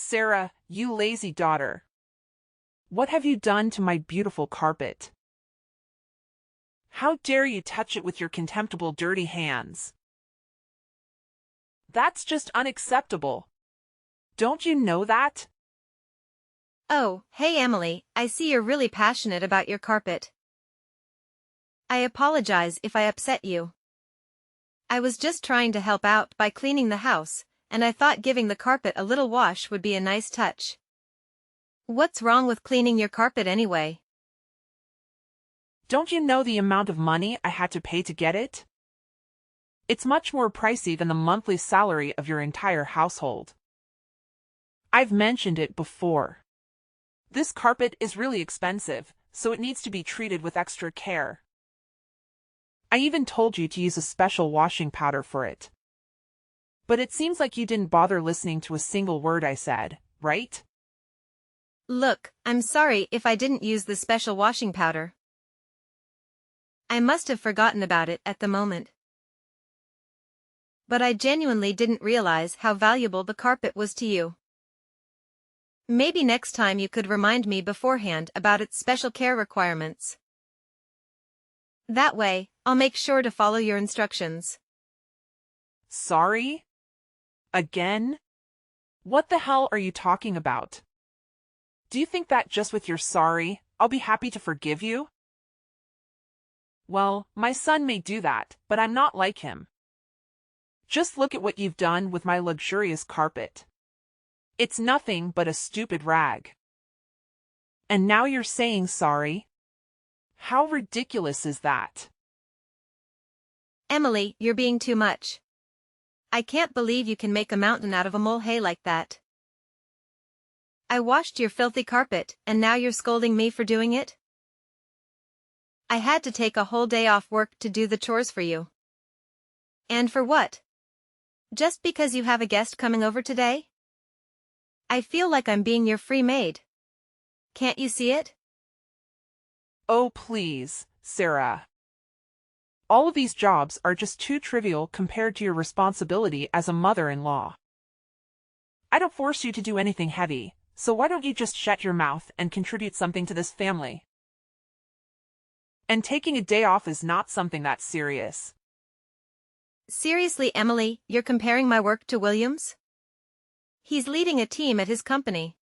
Sarah, you lazy daughter. What have you done to my beautiful carpet? How dare you touch it with your contemptible dirty hands? That's just unacceptable. Don't you know that? Oh, hey Emily, I see you're really passionate about your carpet. I apologize if I upset you. I was just trying to help out by cleaning the house, and I thought giving the carpet a little wash would be a nice touch. What's wrong with cleaning your carpet anyway? Don't you know the amount of money I had to pay to get it? It's much more pricey than the monthly salary of your entire household. I've mentioned it before. This carpet is really expensive, so it needs to be treated with extra care. I even told you to use a special washing powder for it. But it seems like you didn't bother listening to a single word I said, right? Look, I'm sorry if I didn't use the special washing powder. I must have forgotten about it at the moment. But I genuinely didn't realize how valuable the carpet was to you. Maybe next time you could remind me beforehand about its special care requirements. That way, I'll make sure to follow your instructions. Sorry? Again? What the hell are you talking about? Do you think that just with your sorry, I'll be happy to forgive you? Well, my son may do that, but I'm not like him. Just look at what you've done with my luxurious carpet. It's nothing but a stupid rag. And now you're saying sorry? How ridiculous is that? Emily, you're being too much. I can't believe you can make a mountain out of a molehill like that. I washed your filthy carpet, and now you're scolding me for doing it? I had to take a whole day off work to do the chores for you. And for what? Just because you have a guest coming over today? I feel like I'm being your free maid. Can't you see it? Oh please, Sarah. All of these jobs are just too trivial compared to your responsibility as a mother-in-law. I don't force you to do anything heavy, so why don't you just shut your mouth and contribute something to this family? And taking a day off is not something that's serious. Seriously, Emily, you're comparing my work to William's? He's leading a team at his company.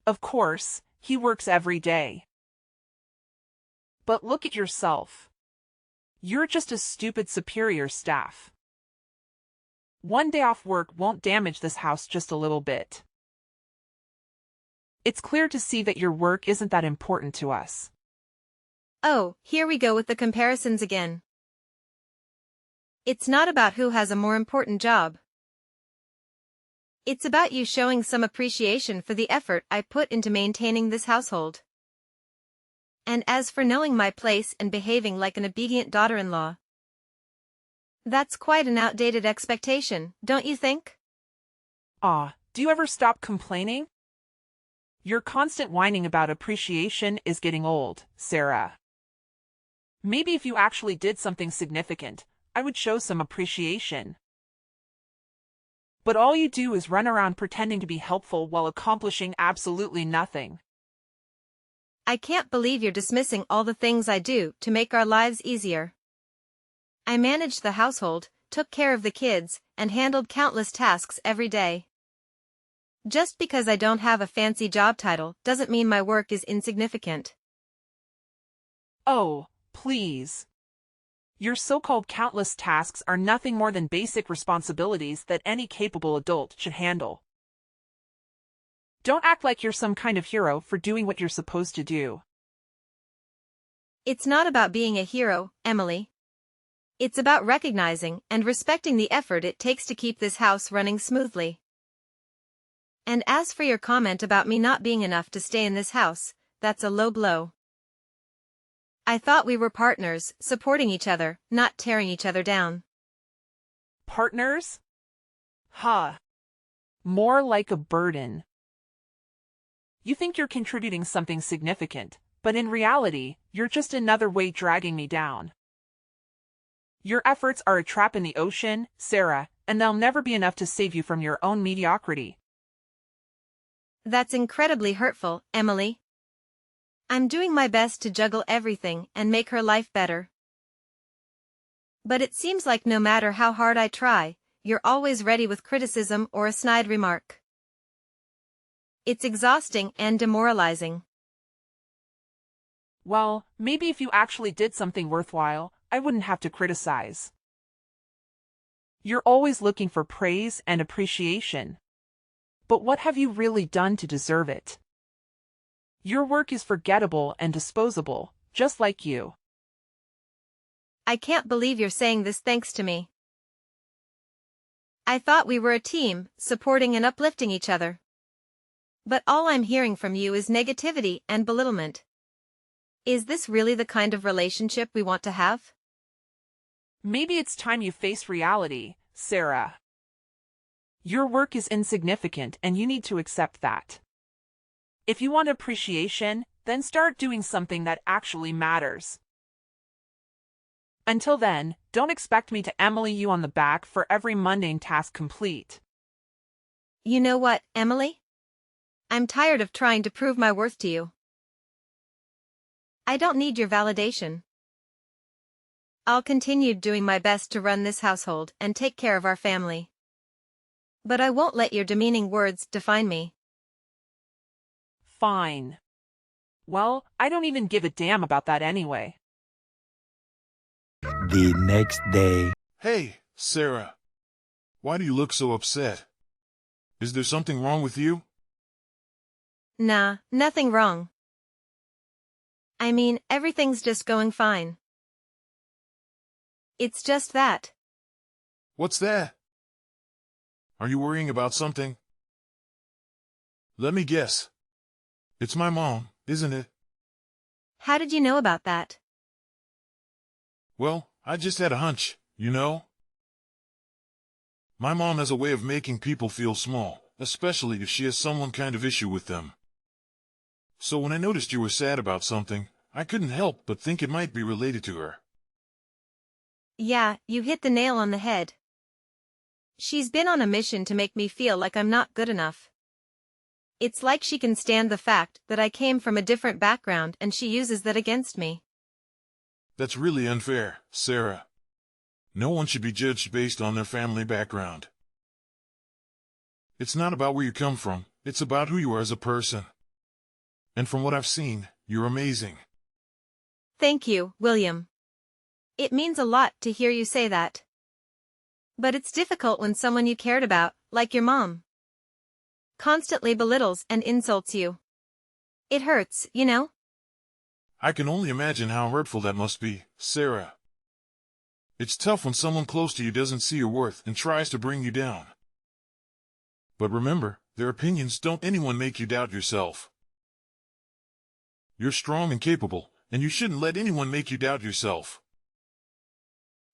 Of course, he works every day. But look at yourself. You're just a stupid superior staff. One day off work won't damage this house just a little bit. It's clear to see that your work isn't that important to us. Oh, here we go with the comparisons again. It's not about who has a more important job. It's about you showing some appreciation for the effort I put into maintaining this household. And as for knowing my place and behaving like an obedient daughter-in-law, that's quite an outdated expectation, don't you think? Do you ever stop complaining? Your constant whining about appreciation is getting old, Sarah. Maybe if you actually did something significant, I would show some appreciation. But all you do is run around pretending to be helpful while accomplishing absolutely nothing. I can't believe you're dismissing all the things I do to make our lives easier. I managed the household, took care of the kids, and handled countless tasks every day. Just because I don't have a fancy job title doesn't mean my work is insignificant. Oh, please. Your so-called countless tasks are nothing more than basic responsibilities that any capable adult should handle. Don't act like you're some kind of hero for doing what you're supposed to do. It's not about being a hero, Emily. It's about recognizing and respecting the effort it takes to keep this house running smoothly. And as for your comment about me not being enough to stay in this house, that's a low blow. I thought we were partners, supporting each other, not tearing each other down. Partners? Huh. More like a burden. You think you're contributing something significant, but in reality, you're just another weight dragging me down. Your efforts are a trap in the ocean, Sarah, and they'll never be enough to save you from your own mediocrity. That's incredibly hurtful, Emily. I'm doing my best to juggle everything and make her life better. But it seems like no matter how hard I try, you're always ready with criticism or a snide remark. It's exhausting and demoralizing. Well, maybe if you actually did something worthwhile, I wouldn't have to criticize. You're always looking for praise and appreciation. But what have you really done to deserve it? Your work is forgettable and disposable, just like you. I can't believe you're saying this thanks to me. I thought we were a team, supporting and uplifting each other. But all I'm hearing from you is negativity and belittlement. Is this really the kind of relationship we want to have? Maybe it's time you face reality, Sarah. Your work is insignificant and you need to accept that. If you want appreciation, then start doing something that actually matters. Until then, don't expect me to Emily you on the back for every mundane task complete. You know what, Emily? I'm tired of trying to prove my worth to you. I don't need your validation. I'll continue doing my best to run this household and take care of our family. But I won't let your demeaning words define me. Fine. Well, I don't even give a damn about that anyway. The next day. Hey, Sarah. Why do you look so upset? Is there something wrong with you? Nah, nothing wrong. I mean, everything's just going fine. It's just that. What's that? Are you worrying about something? Let me guess. It's my mom, isn't it? How did you know about that? Well, I just had a hunch, you know? My mom has a way of making people feel small, especially if she has some kind of issue with them. So when I noticed you were sad about something, I couldn't help but think it might be related to her. Yeah, you hit the nail on the head. She's been on a mission to make me feel like I'm not good enough. It's like she can stand the fact that I came from a different background and she uses that against me. That's really unfair, Sarah. No one should be judged based on their family background. It's not about where you come from, it's about who you are as a person. And from what I've seen, you're amazing. Thank you, William. It means a lot to hear you say that. But it's difficult when someone you cared about, like your mom, constantly belittles and insults you. It hurts, you know? I can only imagine how hurtful that must be, Sarah. It's tough when someone close to you doesn't see your worth and tries to bring you down. But remember, their opinions don't anyone make you doubt yourself. You're strong and capable, and you shouldn't let anyone make you doubt yourself.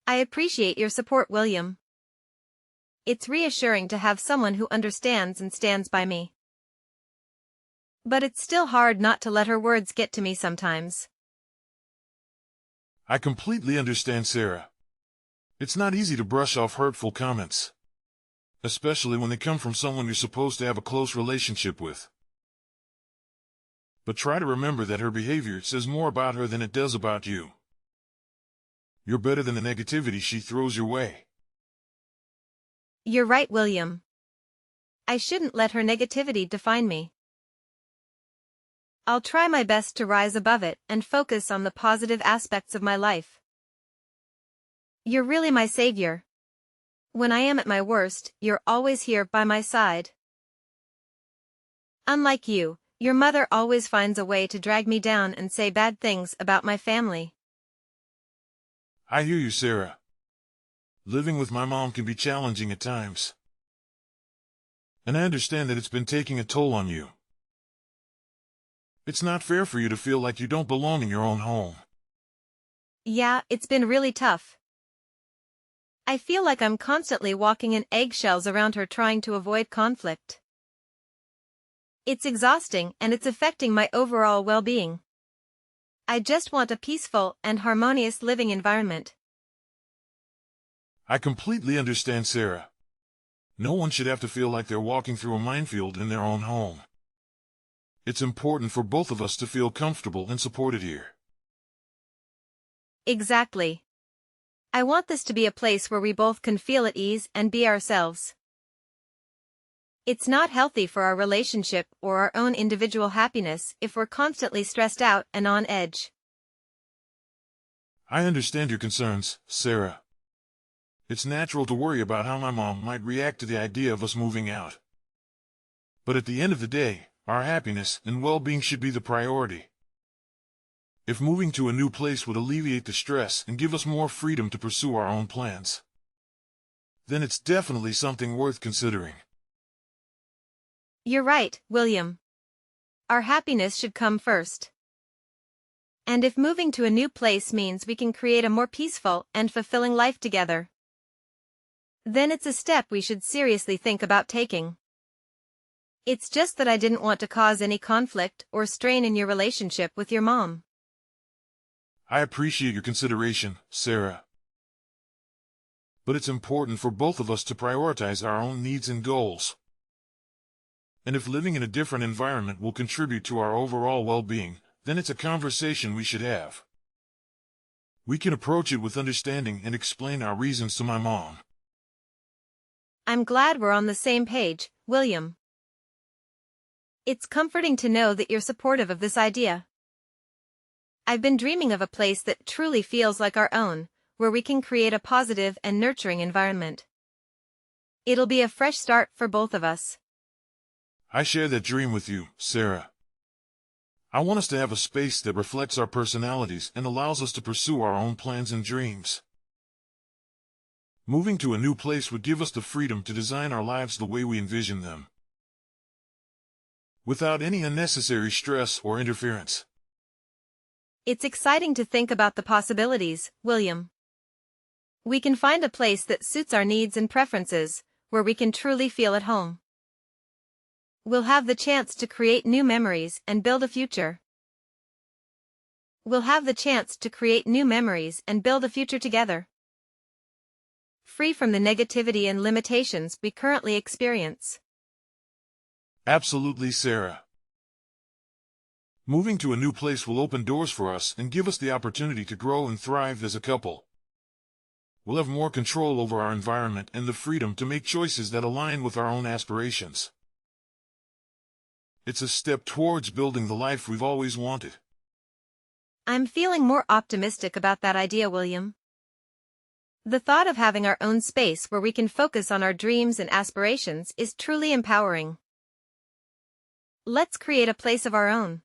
I appreciate your support, William. It's reassuring to have someone who understands and stands by me. But it's still hard not to let her words get to me sometimes. I completely understand, Sarah. It's not easy to brush off hurtful comments, especially when they come from someone you're supposed to have a close relationship with. But try to remember that her behavior says more about her than it does about you. You're better than the negativity she throws your way. You're right, William. I shouldn't let her negativity define me. I'll try my best to rise above it and focus on the positive aspects of my life. You're really my savior. When I am at my worst, you're always here by my side. Unlike you, your mother always finds a way to drag me down and say bad things about my family. I hear you, Sarah. Living with my mom can be challenging at times. And I understand that it's been taking a toll on you. It's not fair for you to feel like you don't belong in your own home. Yeah, it's been really tough. I feel like I'm constantly walking in eggshells around her trying to avoid conflict. It's exhausting and it's affecting my overall well-being. I just want a peaceful and harmonious living environment. I completely understand, Sarah. No one should have to feel like they're walking through a minefield in their own home. It's important for both of us to feel comfortable and supported here. Exactly. I want this to be a place where we both can feel at ease and be ourselves. It's not healthy for our relationship or our own individual happiness if we're constantly stressed out and on edge. I understand your concerns, Sarah. It's natural to worry about how my mom might react to the idea of us moving out. But at the end of the day, our happiness and well-being should be the priority. If moving to a new place would alleviate the stress and give us more freedom to pursue our own plans, then it's definitely something worth considering. You're right, William. Our happiness should come first. And if moving to a new place means we can create a more peaceful and fulfilling life together, then it's a step we should seriously think about taking. It's just that I didn't want to cause any conflict or strain in your relationship with your mom. I appreciate your consideration, Sarah. But it's important for both of us to prioritize our own needs and goals. And if living in a different environment will contribute to our overall well-being, then it's a conversation we should have. We can approach it with understanding and explain our reasons to my mom. I'm glad we're on the same page, William. It's comforting to know that you're supportive of this idea. I've been dreaming of a place that truly feels like our own, where we can create a positive and nurturing environment. It'll be a fresh start for both of us. I share that dream with you, Sarah. I want us to have a space that reflects our personalities and allows us to pursue our own plans and dreams. Moving to a new place would give us the freedom to design our lives the way we envision them, without any unnecessary stress or interference. It's exciting to think about the possibilities, William. We can find a place that suits our needs and preferences, where we can truly feel at home. We'll have the chance to create new memories and build a future. Together. Free from the negativity and limitations we currently experience. Absolutely, Sarah. Moving to a new place will open doors for us and give us the opportunity to grow and thrive as a couple. We'll have more control over our environment and the freedom to make choices that align with our own aspirations. It's a step towards building the life we've always wanted. I'm feeling more optimistic about that idea, William. The thought of having our own space where we can focus on our dreams and aspirations is truly empowering. Let's create a place of our own.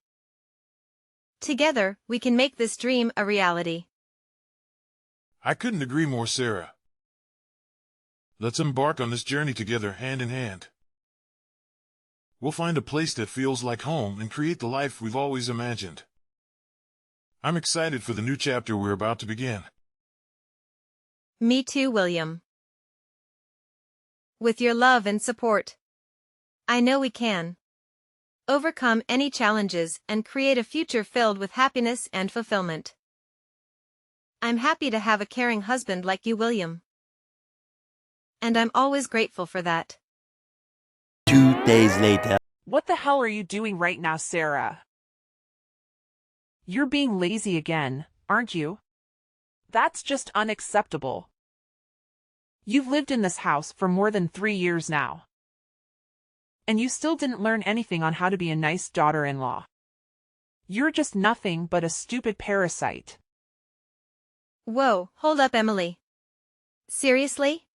Together, we can make this dream a reality. I couldn't agree more, Sarah. Let's embark on this journey together, hand in hand. We'll find a place that feels like home and create the life we've always imagined. I'm excited for the new chapter we're about to begin. Me too, William. With your love and support, I know we can overcome any challenges and create a future filled with happiness and fulfillment. I'm happy to have a caring husband like you, William. And I'm always grateful for that. 2 days later. What the hell are you doing right now, Sarah? You're being lazy again, aren't you? That's just unacceptable. You've lived in this house for more than 3 years now. And you still didn't learn anything on how to be a nice daughter-in-law. You're just nothing but a stupid parasite. Whoa, hold up, Emily. Seriously?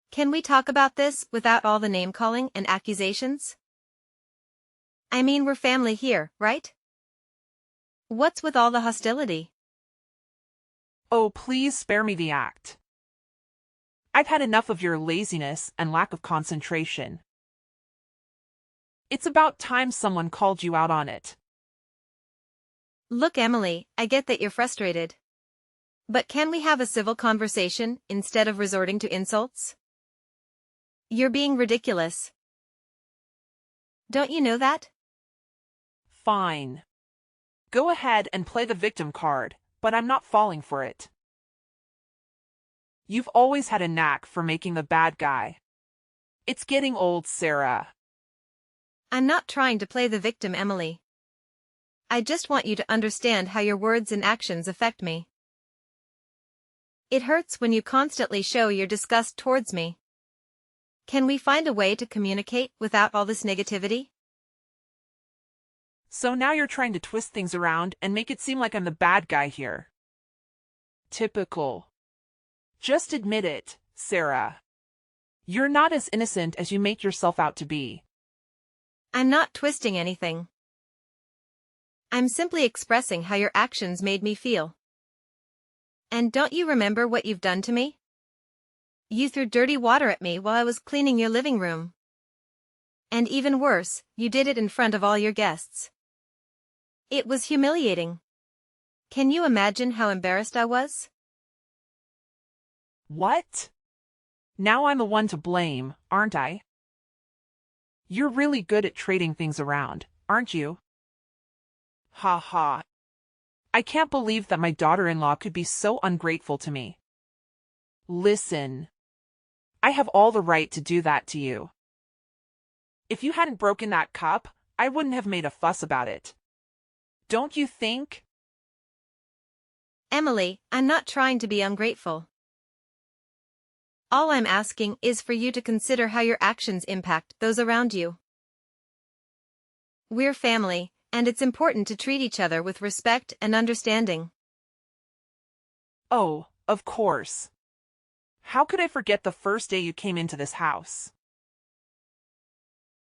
Can we talk about this without all the name-calling and accusations? I mean, we're family here, right? What's with all the hostility? Oh, please spare me the act. I've had enough of your laziness and lack of concentration. It's about time someone called you out on it. Look, Emily, I get that you're frustrated. But can we have a civil conversation instead of resorting to insults? You're being ridiculous. Don't you know that? Fine. Go ahead and play the victim card, but I'm not falling for it. You've always had a knack for making the bad guy. It's getting old, Sarah. I'm not trying to play the victim, Emily. I just want you to understand how your words and actions affect me. It hurts when you constantly show your disgust towards me. Can we find a way to communicate without all this negativity? So now you're trying to twist things around and make it seem like I'm the bad guy here. Typical. Just admit it, Sarah. You're not as innocent as you make yourself out to be. I'm not twisting anything. I'm simply expressing how your actions made me feel. And don't you remember what you've done to me? You threw dirty water at me while I was cleaning your living room. And even worse, you did it in front of all your guests. It was humiliating. Can you imagine how embarrassed I was? What? Now I'm the one to blame, aren't I? You're really good at trading things around, aren't you? Ha ha. I can't believe that my daughter-in-law could be so ungrateful to me. Listen. I have all the right to do that to you. If you hadn't broken that cup, I wouldn't have made a fuss about it. Don't you think? Emily, I'm not trying to be ungrateful. All I'm asking is for you to consider how your actions impact those around you. We're family, and it's important to treat each other with respect and understanding. Oh, of course. How could I forget the first day you came into this house?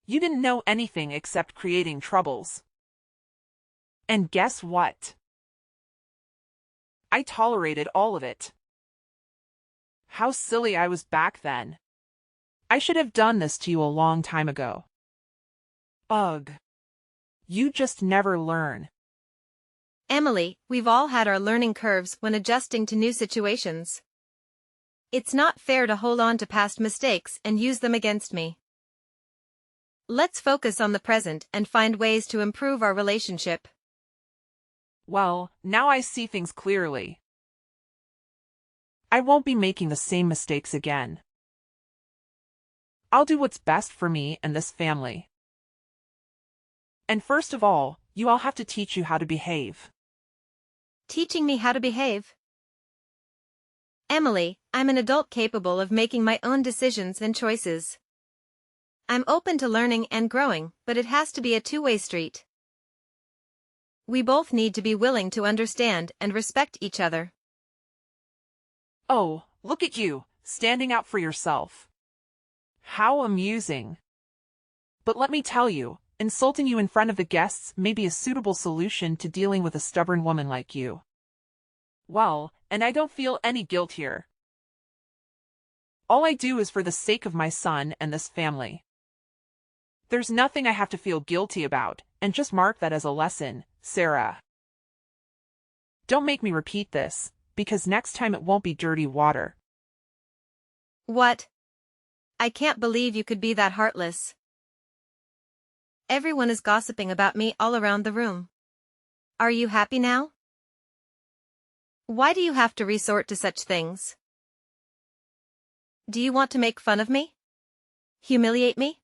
You didn't know anything except creating troubles. And guess what? I tolerated all of it. How silly I was back then. I should have done this to you a long time ago. Ugh. You just never learn. Emily, we've all had our learning curves when adjusting to new situations. It's not fair to hold on to past mistakes and use them against me. Let's focus on the present and find ways to improve our relationship. Well, now I see things clearly. I won't be making the same mistakes again. I'll do what's best for me and this family. And first of all, you all have to teach you how to behave. Teaching me how to behave? Emily, I'm an adult capable of making my own decisions and choices. I'm open to learning and growing, but it has to be a two-way street. We both need to be willing to understand and respect each other. Oh, look at you, standing out for yourself. How amusing. But let me tell you, insulting you in front of the guests may be a suitable solution to dealing with a stubborn woman like you. Well, and I don't feel any guilt here. All I do is for the sake of my son and this family. There's nothing I have to feel guilty about, and just mark that as a lesson, Sarah. Don't make me repeat this, because next time it won't be dirty water. What? I can't believe you could be that heartless. Everyone is gossiping about me all around the room. Are you happy now? Why do you have to resort to such things? Do you want to make fun of me? Humiliate me?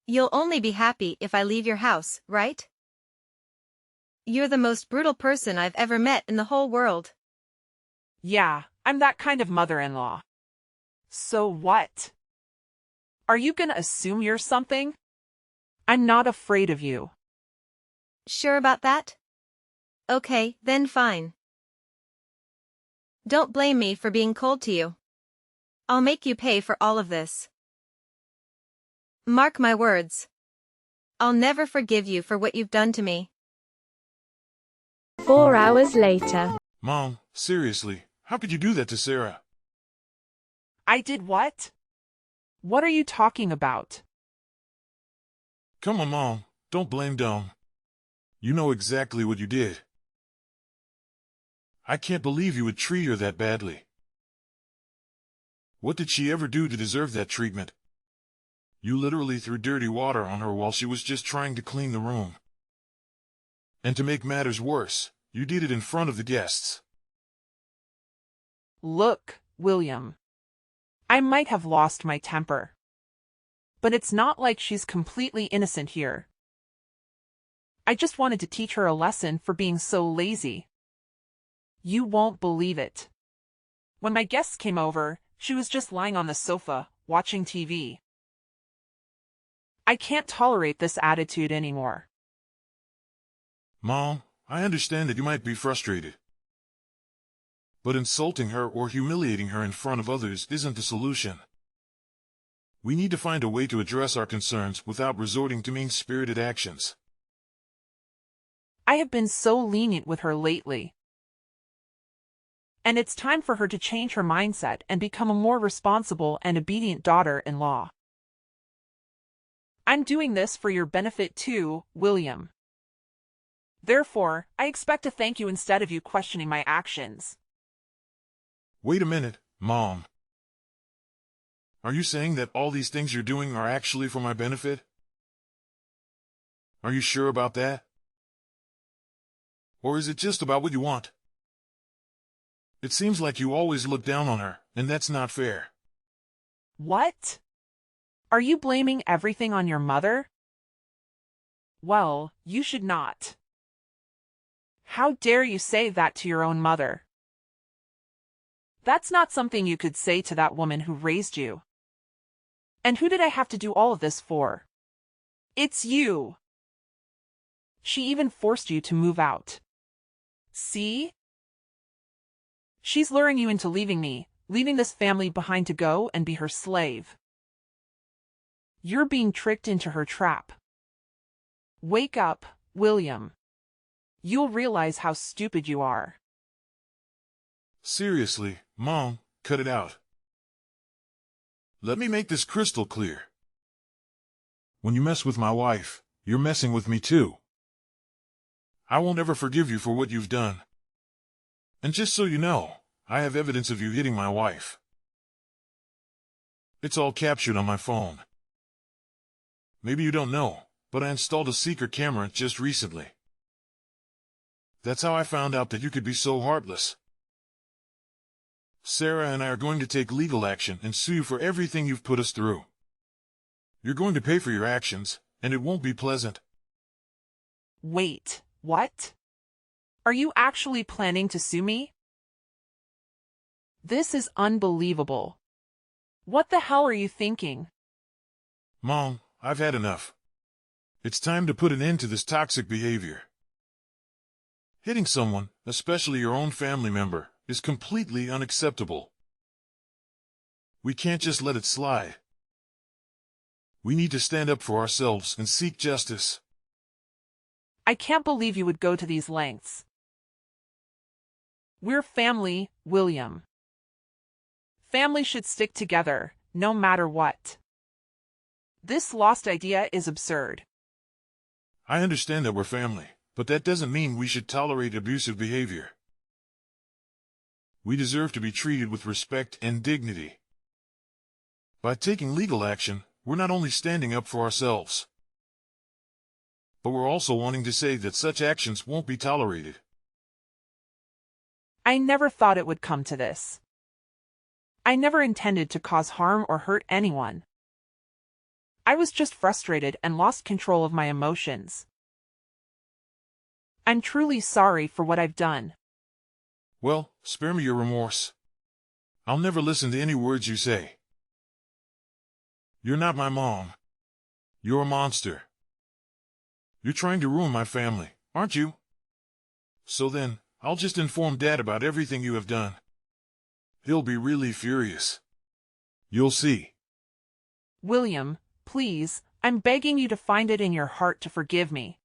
You'll only be happy if I leave your house, right? You're the most brutal person I've ever met in the whole world. Yeah, I'm that kind of mother-in-law. So what? Are you gonna assume you're something? I'm not afraid of you. Sure about that? Okay, then fine. Don't blame me for being cold to you. I'll make you pay for all of this. Mark my words. I'll never forgive you for what you've done to me. 4 hours later. Mom, seriously, how could you do that to Sarah? I did what? What are you talking about? Come on, Mom, don't blame Dom. You know exactly what you did. I can't believe you would treat her that badly. What did she ever do to deserve that treatment? You literally threw dirty water on her while she was just trying to clean the room. And to make matters worse, you did it in front of the guests. Look, William. I might have lost my temper. But it's not like she's completely innocent here. I just wanted to teach her a lesson for being so lazy. You won't believe it. When my guests came over, she was just lying on the sofa, watching TV. I can't tolerate this attitude anymore. Mom, I understand that you might be frustrated. But insulting her or humiliating her in front of others isn't the solution. We need to find a way to address our concerns without resorting to mean-spirited actions. I have been so lenient with her lately. And it's time for her to change her mindset and become a more responsible and obedient daughter-in-law. I'm doing this for your benefit too, William. Therefore, I expect a thank you instead of you questioning my actions. Wait a minute, Mom. Are you saying that all these things you're doing are actually for my benefit? Are you sure about that? Or is it just about what you want? It seems like you always look down on her, and that's not fair. What? Are you blaming everything on your mother? Well, you should not. How dare you say that to your own mother? That's not something you could say to that woman who raised you. And who did I have to do all of this for? It's you. She even forced you to move out. See? She's luring you into leaving me, leaving this family behind to go and be her slave. You're being tricked into her trap. Wake up, William. You'll realize how stupid you are. Seriously, Mom, cut it out. Let me make this crystal clear. When you mess with my wife, you're messing with me too. I won't ever forgive you for what you've done. And just so you know, I have evidence of you hitting my wife. It's all captured on my phone. Maybe you don't know, but I installed a secret camera just recently. That's how I found out that you could be so heartless. Sarah and I are going to take legal action and sue you for everything you've put us through. You're going to pay for your actions, and it won't be pleasant. Wait, what? Are you actually planning to sue me? This is unbelievable. What the hell are you thinking? Mom, I've had enough. It's time to put an end to this toxic behavior. Hitting someone, especially your own family member, is completely unacceptable. We can't just let it slide. We need to stand up for ourselves and seek justice. I can't believe you would go to these lengths. We're family, William. Family should stick together, no matter what. This lost idea is absurd. I understand that we're family, but that doesn't mean we should tolerate abusive behavior. We deserve to be treated with respect and dignity. By taking legal action, we're not only standing up for ourselves, but we're also wanting to say that such actions won't be tolerated. I never thought it would come to this. I never intended to cause harm or hurt anyone. I was just frustrated and lost control of my emotions. I'm truly sorry for what I've done. Well, spare me your remorse. I'll never listen to any words you say. You're not my mom. You're a monster. You're trying to ruin my family, aren't you? So then, I'll just inform Dad about everything you have done. He'll be really furious. You'll see. William, please, I'm begging you to find it in your heart to forgive me.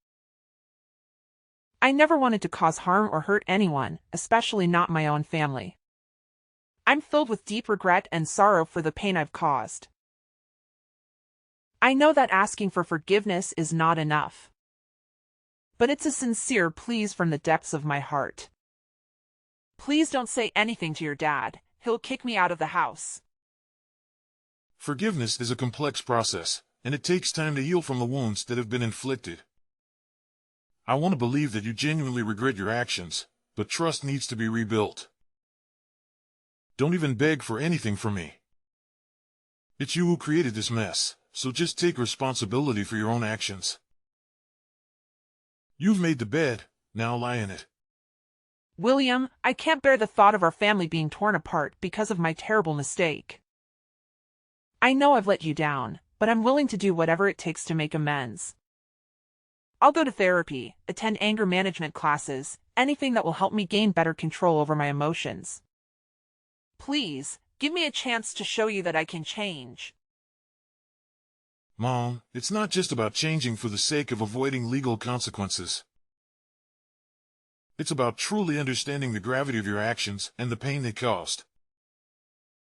I never wanted to cause harm or hurt anyone, especially not my own family. I'm filled with deep regret and sorrow for the pain I've caused. I know that asking for forgiveness is not enough. But it's a sincere pleas from the depths of my heart. Please don't say anything to your dad. He'll kick me out of the house. Forgiveness is a complex process, and it takes time to heal from the wounds that have been inflicted. I want to believe that you genuinely regret your actions, but trust needs to be rebuilt. Don't even beg for anything from me. It's you who created this mess, so just take responsibility for your own actions. You've made the bed, now lie in it. William, I can't bear the thought of our family being torn apart because of my terrible mistake. I know I've let you down, but I'm willing to do whatever it takes to make amends. I'll go to therapy, attend anger management classes, anything that will help me gain better control over my emotions. Please, give me a chance to show you that I can change. Mom, it's not just about changing for the sake of avoiding legal consequences. It's about truly understanding the gravity of your actions and the pain they caused.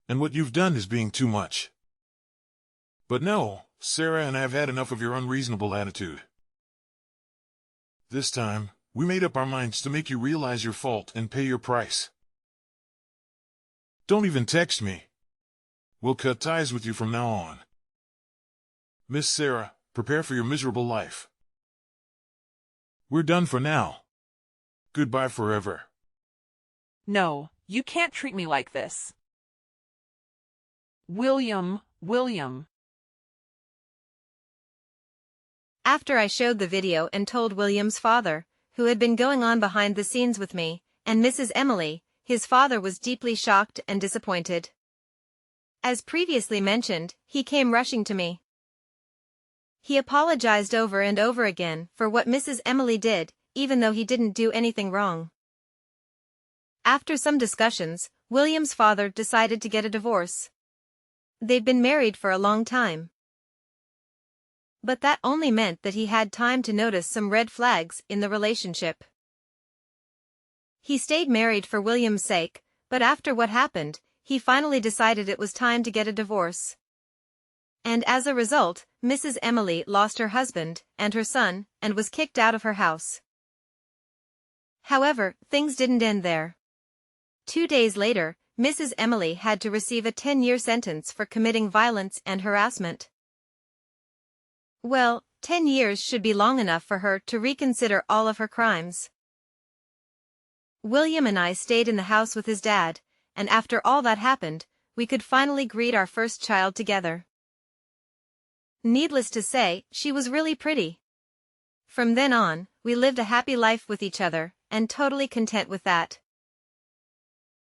And what you've done is being too much. But no, Sarah and I have had enough of your unreasonable attitude. This time, we made up our minds to make you realize your fault and pay your price. Don't even text me. We'll cut ties with you from now on. Miss Sarah, prepare for your miserable life. We're done for now. Goodbye forever. No, you can't treat me like this. William. After I showed the video and told William's father, who had been going on behind the scenes with me, and Mrs. Emily, his father was deeply shocked and disappointed. As previously mentioned, he came rushing to me. He apologized over and over again for what Mrs. Emily did, even though he didn't do anything wrong. After some discussions, William's father decided to get a divorce. They'd been married for a long time. But that only meant that he had time to notice some red flags in the relationship. He stayed married for William's sake, but after what happened, he finally decided it was time to get a divorce. And as a result, Mrs. Emily lost her husband and her son and was kicked out of her house. However, things didn't end there. 2 days later, Mrs. Emily had to receive a 10-year sentence for committing violence and harassment. Well, 10 years should be long enough for her to reconsider all of her crimes. William and I stayed in the house with his dad, and after all that happened, we could finally greet our first child together. Needless to say, she was really pretty. From then on, we lived a happy life with each other, and totally content with that.